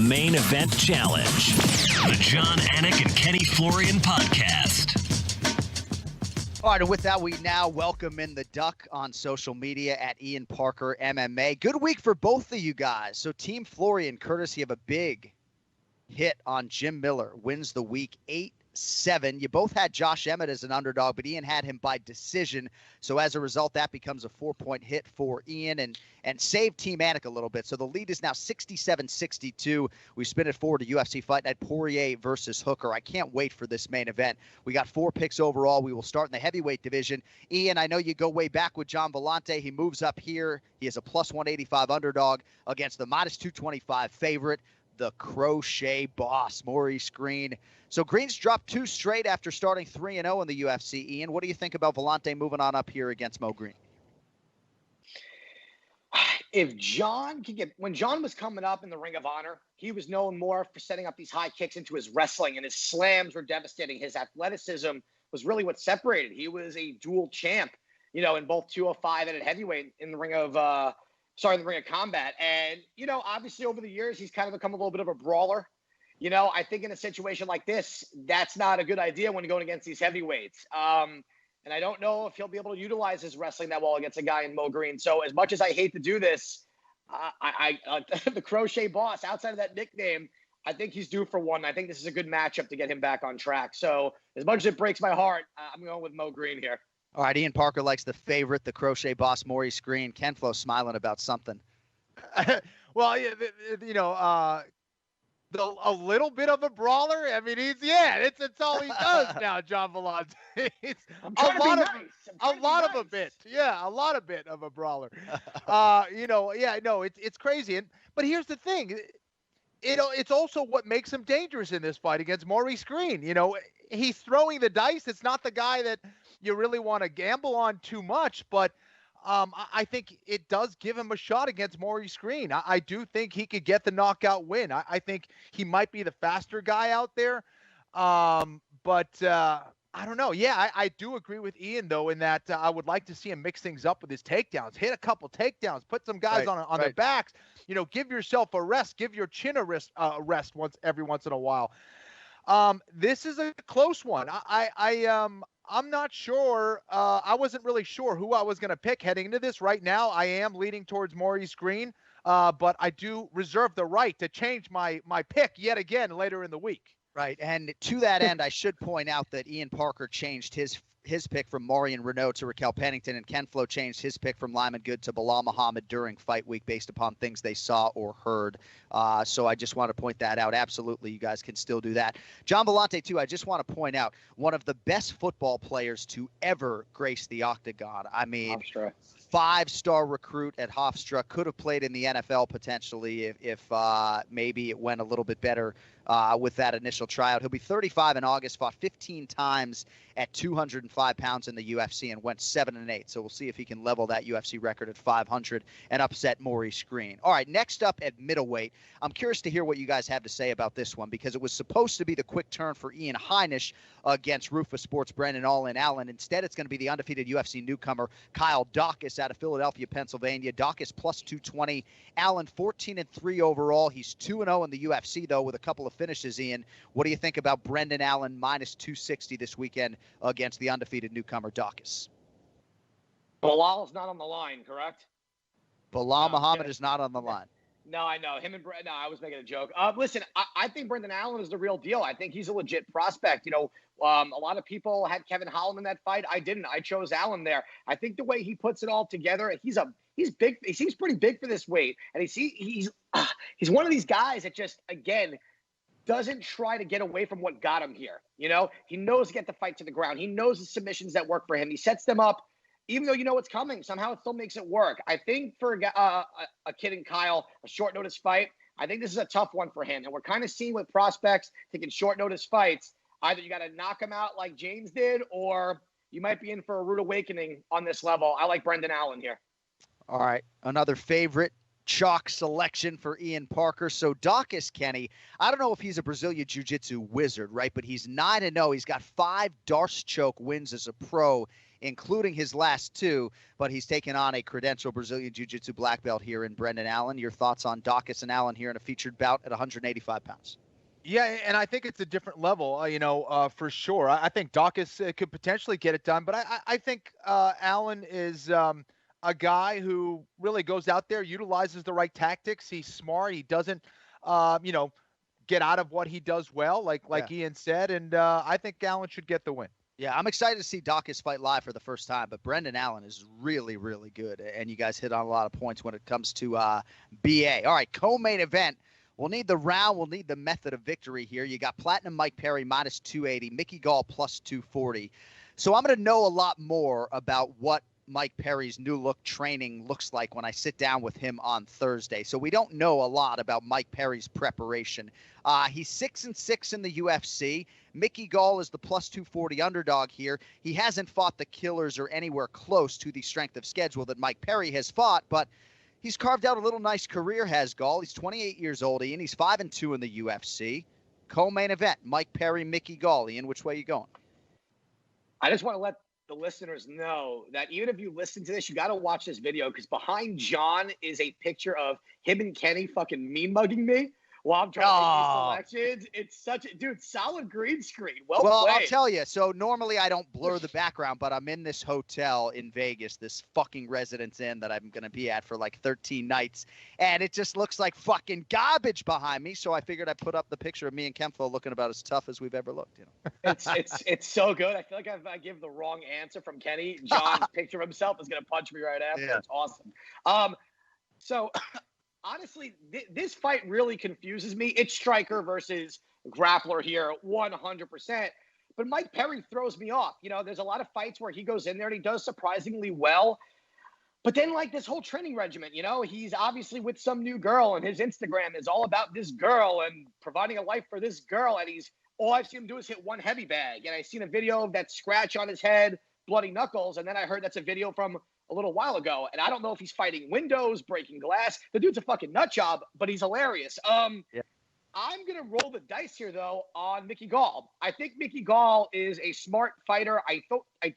Main Event Challenge. The John Anik and Kenny Florian Podcast. All right, and with that, we now welcome in the Duck on social media at Ian Parker MMA. Good week for both of you guys. So Team Florian, courtesy of a big hit on Jim Miller, wins the week 8-7. You both had Josh Emmett as an underdog, but Ian had him by decision. So as a result, that becomes a 4-point hit for Ian and saved Team Anik a little bit. So the lead is now 67-62. We spin it forward to UFC Fight Night, Poirier versus Hooker. I can't wait for this main event. We got 4 picks overall. We will start in the heavyweight division. Ian, I know you go way back with John Volante. He moves up here. He is a plus 185 underdog against the minus 225 favorite, the crochet boss, Maurice Greene. So Greene's dropped 2 straight after starting 3-0 in the UFC. Ian, what do you think about Volante moving on up here against Mo Greene? If John can get, when John was coming up in the Ring of Honor, he was known more for setting up these high kicks into his wrestling, and his slams were devastating. His athleticism was really what separated. He was a dual champ, you know, in both 205 and at heavyweight in the ring of, the ring of combat. And, you know, obviously over the years, he's kind of become a little bit of a brawler. You know, I think in a situation like this, that's not a good idea when you're going against these heavyweights. And I don't know if he'll be able to utilize his wrestling that well against a guy in Mo Greene. So as much as I hate to do this, the crochet boss, outside of that nickname, I think he's due for one. I think this is a good matchup to get him back on track. So as much as it breaks my heart, I'm going with Mo Greene here. All right, Ian Parker likes the favorite, the crochet boss, Maurice Greene. KenFlo smiling about something. Well, you know, a little bit of a brawler. I mean, it's all he does now, John Volante. It's a lot of a bit. Yeah, a lot of bit of a brawler. You know, yeah, no, it's crazy. But here's the thing. It's also what makes him dangerous in this fight against Maurice Greene. You know, he's throwing the dice. It's not the guy that you really want to gamble on too much, but I think it does give him a shot against Maurice Greene. I do think he could get the knockout win. I think he might be the faster guy out there. But I don't know. Yeah, I do agree with Ian, though, in that I would like to see him mix things up with his takedowns, hit a couple takedowns, put some guys on their backs, you know, give yourself a rest, give your chin a rest every once in a while. This is a close one. I'm not sure. I wasn't really sure who I was going to pick heading into this. Right now, I am leaning towards Maurice Greene, but I do reserve the right to change my pick yet again later in the week. Right, and to that end, I should point out that Ian Parker changed his pick from Marion Reneau to Raquel Pennington, and KenFlo changed his pick from Lyman to Belal Muhammad during fight week based upon things they saw or heard. So I just want to point that out. Absolutely, you guys can still do that. John Volante, too, I just want to point out, one of the best football players to ever grace the octagon. I mean, 5-star recruit at Hofstra, could have played in the NFL potentially if maybe it went a little bit better with that initial tryout. He'll be 35 in August, fought 15 times at 205 pounds in the UFC and went 7-8. So we'll see if he can level that UFC record at 500 and upset Maurice Greene. All right, next up at middleweight, I'm curious to hear what you guys have to say about this one, because it was supposed to be the quick turn for Ian Heinisch against Rufus Sports' Brendan All-In Allen. Instead, it's going to be the undefeated UFC newcomer Kyle Daucus out of Philadelphia, Pennsylvania. Daucus plus 220. Allen 14-3 overall. He's 2-0 in the UFC, though, with a couple of finishes, Ian. What do you think about Brendan Allen minus 260 this weekend against the undefeated newcomer Daucus? Belal's not on the line, correct? Belal Muhammad is not on the line. No, I know. No, I was making a joke. Listen, I think Brendan Allen is the real deal. I think he's a legit prospect. You know, a lot of people had Kevin Holland in that fight. I didn't. I chose Allen there. I think the way he puts it all together, he's big. He seems pretty big for this weight. And he's one of these guys that just, again, doesn't try to get away from what got him here. You know, he knows to get the fight to the ground. He knows the submissions that work for him. He sets them up. Even though you know what's coming, somehow it still makes it work. I think for a kid in Kyle, a short notice fight, I think this is a tough one for him. And we're kind of seeing with prospects taking short notice fights, either you got to knock him out like James did, or you might be in for a rude awakening on this level. I like Brendan Allen here. All right, another favorite chalk selection for Ian Parker. So Daucus, Kenny, I don't know if he's a Brazilian Jiu-Jitsu wizard, right? But he's 9-0. He's got 5 Darce choke wins as a pro including his last two, but he's taken on a credentialed Brazilian Jiu-Jitsu black belt here in Brendan Allen. Your thoughts on Daucus and Allen here in a featured bout at 185 pounds? Yeah, and I think it's a different level, for sure. I think Daucus could potentially get it done, but I think Allen is a guy who really goes out there, utilizes the right tactics. He's smart. He doesn't, get out of what he does well, like Ian said, and I think Allen should get the win. Yeah, I'm excited to see Daucus fight live for the first time, but Brendan Allen is really, really good, and you guys hit on a lot of points when it comes to BA. All right, co-main event. We'll need the round. We'll need the method of victory here. You got Platinum Mike Perry minus 280, Mickey Gall plus 240. So I'm going to know a lot more about what Mike Perry's new look training looks like when I sit down with him on Thursday. So we don't know a lot about Mike Perry's preparation. He's 6-6 in the UFC. Mickey Gall is the plus 240 underdog here. He hasn't fought the killers or anywhere close to the strength of schedule that Mike Perry has fought, but he's carved out a little nice career, has Gall. He's 28 years old, Ian. He's 5-2 in the UFC. Co-main event, Mike Perry, Mickey Gall. Ian, which way are you going? I just want to let the listeners know that even if you listen to this, you got to watch this video, because behind John is a picture of him and Kenny fucking mean mugging me while I'm trying to make these selections. It's such a solid green screen. Well played. I'll tell you. So normally I don't blur the background, but I'm in this hotel in Vegas, this fucking Residence Inn that I'm going to be at for like 13 nights. And it just looks like fucking garbage behind me. So I figured I'd put up the picture of me and KenFlo looking about as tough as we've ever looked. It's so good. I feel like if I give the wrong answer from Kenny, John's picture of himself is going to punch me right after. Yeah. It's awesome. So honestly, this fight really confuses me. It's striker versus grappler here, 100%. But Mike Perry throws me off. There's a lot of fights where he goes in there and he does surprisingly well. But then, like, this whole training regimen, he's obviously with some new girl, and his Instagram is all about this girl and providing a life for this girl. And all I've seen him do is hit one heavy bag. And I seen a video of that scratch on his head, bloody knuckles. And then I heard that's a video from a little while ago, and I don't know if he's fighting windows, breaking glass. The dude's a fucking nut job, but he's hilarious. Yeah. I'm gonna roll the dice here though on Mickey Gall. I think Mickey Gall is a smart fighter. I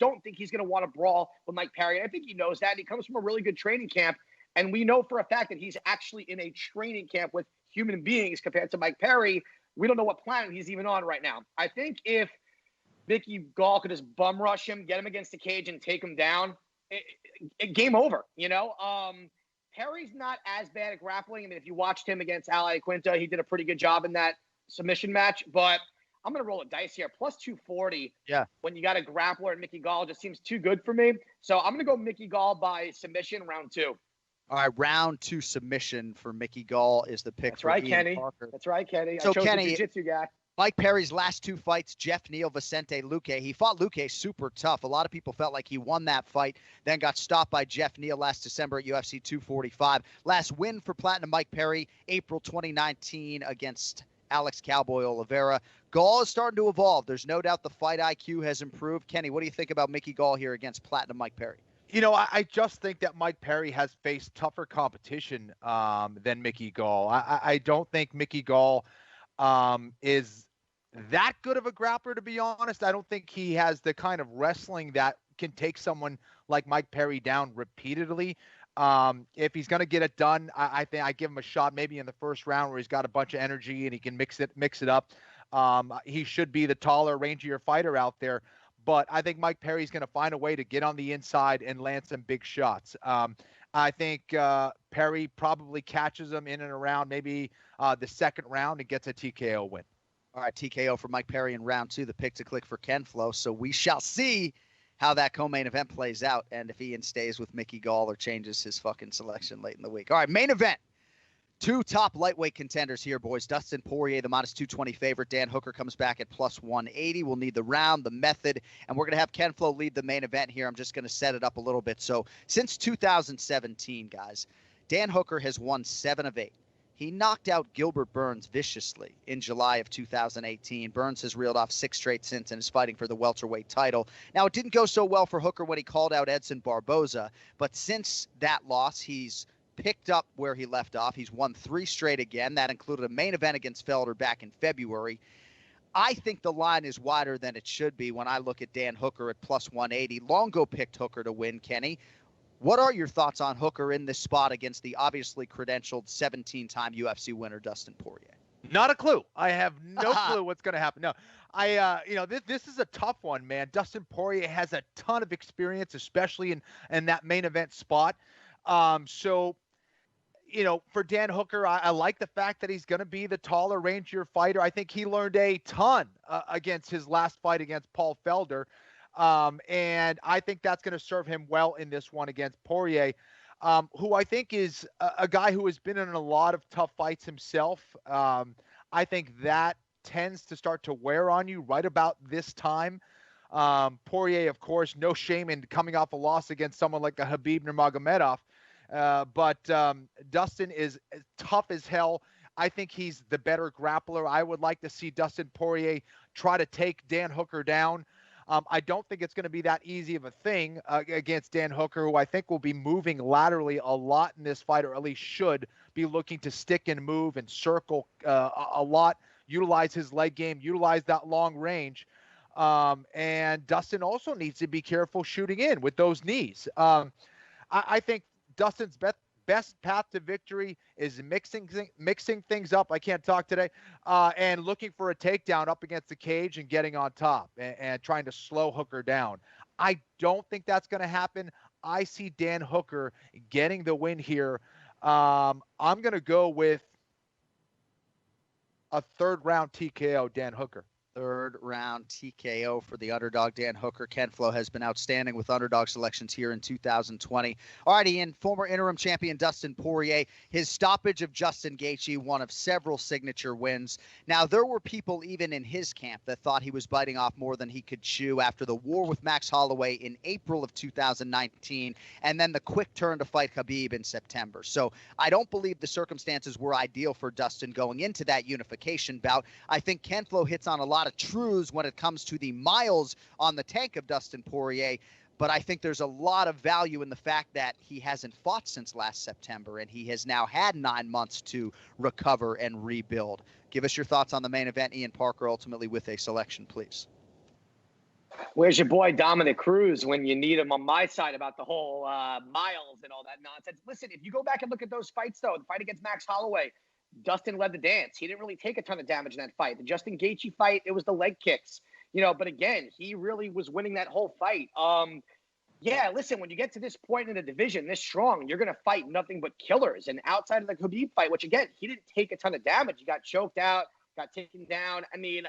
don't think he's gonna want to brawl with Mike Perry. I think he knows that. He comes from a really good training camp, and we know for a fact that he's actually in a training camp with human beings compared to Mike Perry. We don't know what planet he's even on right now. I think if Mickey Gall could just bum rush him, get him against the cage, and take him down, game over, Perry's not as bad at grappling. I mean, if you watched him against Ali Quinta, he did a pretty good job in that submission match, but I'm going to roll a dice here. Plus 240. Yeah. When you got a grappler and Mickey Gall just seems too good for me. So I'm going to go Mickey Gall by submission round 2. All right, round 2 submission for Mickey Gall is the pick. That's right, Kenny. That's right, Kenny. So I chose the jiu-jitsu guy. Mike Perry's last 2 fights, Jeff Neal, Vicente Luque. He fought Luque super tough. A lot of people felt like he won that fight, then got stopped by Jeff Neal last December at UFC 245. Last win for Platinum Mike Perry, April 2019 against Alex Cowboy Oliveira. Gall is starting to evolve. There's no doubt the fight IQ has improved. Kenny, what do you think about Mickey Gall here against Platinum Mike Perry? I just think that Mike Perry has faced tougher competition than Mickey Gall. I don't think Mickey Gall is that good of a grappler, to be honest. I don't think he has the kind of wrestling that can take someone like Mike Perry down repeatedly. If he's going to get it done, I think I give him a shot maybe in the first round where he's got a bunch of energy and he can mix it up. He should be the taller, rangier fighter out there. But I think Mike Perry's going to find a way to get on the inside and land some big shots. I think Perry probably catches him in and around maybe the second round and gets a TKO win. All right, TKO for Mike Perry in round 2, the pick to click for KenFlo. So we shall see how that co-main event plays out and if Ian stays with Mickey Gall or changes his fucking selection late in the week. All right, main event. 2 top lightweight contenders here, boys. Dustin Poirier, the minus 220 favorite. Dan Hooker comes back at plus 180. We'll need the round, the method, and we're going to have KenFlo lead the main event here. I'm just going to set it up a little bit. So since 2017, guys, Dan Hooker has won 7 of 8. He knocked out Gilbert Burns viciously in July of 2018. Burns has reeled off 6 straight since and is fighting for the welterweight title. Now, it didn't go so well for Hooker when he called out Edson Barboza, but since that loss, he's picked up where he left off. He's won 3 straight again. That included a main event against Felder back in February. I think the line is wider than it should be when I look at Dan Hooker at plus 180. Longo picked Hooker to win, Kenny. What are your thoughts on Hooker in this spot against the obviously credentialed 17-time UFC winner Dustin Poirier? Not a clue. I have no clue what's going to happen. No, this is a tough one, man. Dustin Poirier has a ton of experience, especially in that main event spot. So, for Dan Hooker, I like the fact that he's going to be the taller, rangier fighter. I think he learned a ton against his last fight against Paul Felder. And I think that's going to serve him well in this one against Poirier, who I think is a guy who has been in a lot of tough fights himself. I think that tends to start to wear on you right about this time. Poirier, of course, no shame in coming off a loss against someone like a Khabib Nurmagomedov. But Dustin is tough as hell. I think he's the better grappler. I would like to see Dustin Poirier try to take Dan Hooker down. I don't think it's going to be that easy of a thing against Dan Hooker, who I think will be moving laterally a lot in this fight, or at least should be looking to stick and move and circle a lot, utilize his leg game, utilize that long range. And Dustin also needs to be careful shooting in with those knees. I think Dustin's best path to victory is mixing things up. I can't talk today. And looking for a takedown up against the cage and getting on top and trying to slow Hooker down. I don't think that's going to happen. I see Dan Hooker getting the win here. I'm going to go with a third round TKO, Dan Hooker. Third round TKO for the underdog, Dan Hooker. KenFlo has been outstanding with underdog selections here in 2020. All right, Ian, former interim champion Dustin Poirier, his stoppage of Justin Gaethje, one of several signature wins. Now, there were people even in his camp that thought he was biting off more than he could chew after the war with Max Holloway in April of 2019, and then the quick turn to fight Khabib in September. So I don't believe the circumstances were ideal for Dustin going into that unification bout. I think KenFlo hits on a lot of truths when it comes to the miles on the tank of Dustin Poirier, but I think there's a lot of value in the fact that he hasn't fought since last September, and he has now had 9 months to recover and rebuild. Give us your thoughts on the main event, Ian Parker, ultimately with a selection, please. Where's your boy Dominic Cruz when you need him on my side about the whole miles and all that nonsense? Listen, if you go back and look at those fights, though, the fight against Max Holloway, Dustin led the dance. He didn't really take a ton of damage in that fight. The Justin Gaethje fight, it was the leg kicks, but again, he really was winning that whole fight. Yeah, listen, when you get to this point in the division, this strong, you're going to fight nothing but killers. And outside of the Khabib fight, which again, he didn't take a ton of damage. He got choked out, got taken down. I mean,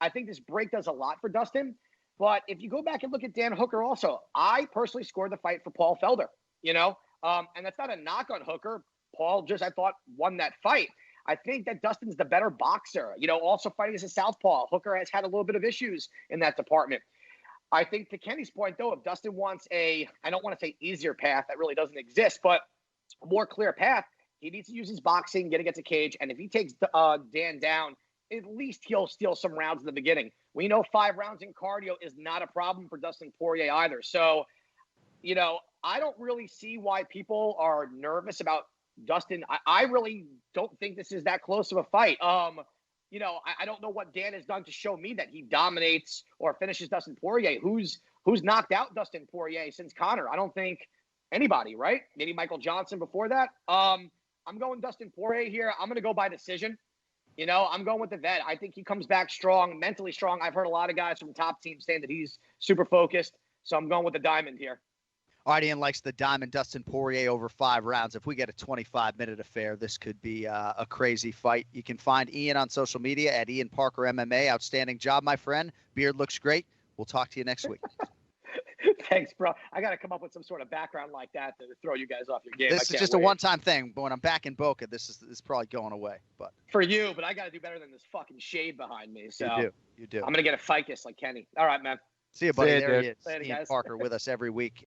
I think this break does a lot for Dustin. But if you go back and look at Dan Hooker also, I personally scored the fight for Paul Felder, and that's not a knock on Hooker. Paul I thought, won that fight. I think that Dustin's the better boxer, also fighting as a southpaw. Hooker has had a little bit of issues in that department. I think to Kenny's point, though, if Dustin wants I don't want to say easier path, that really doesn't exist, but a more clear path, he needs to use his boxing, get against a cage, and if he takes Dan down, at least he'll steal some rounds in the beginning. We know 5 rounds in cardio is not a problem for Dustin Poirier either. So, I don't really see why people are nervous about Dustin. I really don't think this is that close of a fight. I don't know what Dan has done to show me that he dominates or finishes Dustin Poirier. Who's knocked out Dustin Poirier since Conor? I don't think anybody, right? Maybe Michael Johnson before that. I'm going Dustin Poirier here. I'm going to go by decision. I'm going with the vet. I think he comes back strong, mentally strong. I've heard a lot of guys from top teams saying that he's super focused. So I'm going with the diamond here. All right, Ian likes the diamond. Dustin Poirier over 5 rounds. If we get a 25-minute affair, this could be a crazy fight. You can find Ian on social media at Ian Parker MMA. Outstanding job, my friend. Beard looks great. We'll talk to you next week. Thanks, bro. I got to come up with some sort of background like that to throw you guys off your game. This is just a one-time thing, but when I'm back in Boca, this is probably going away. But for you, but I got to do better than this fucking shade behind me. So you do. I'm gonna get a ficus like Kenny. All right, man. See you, buddy. See you, there he is. Later, Ian guys. Parker with us every week.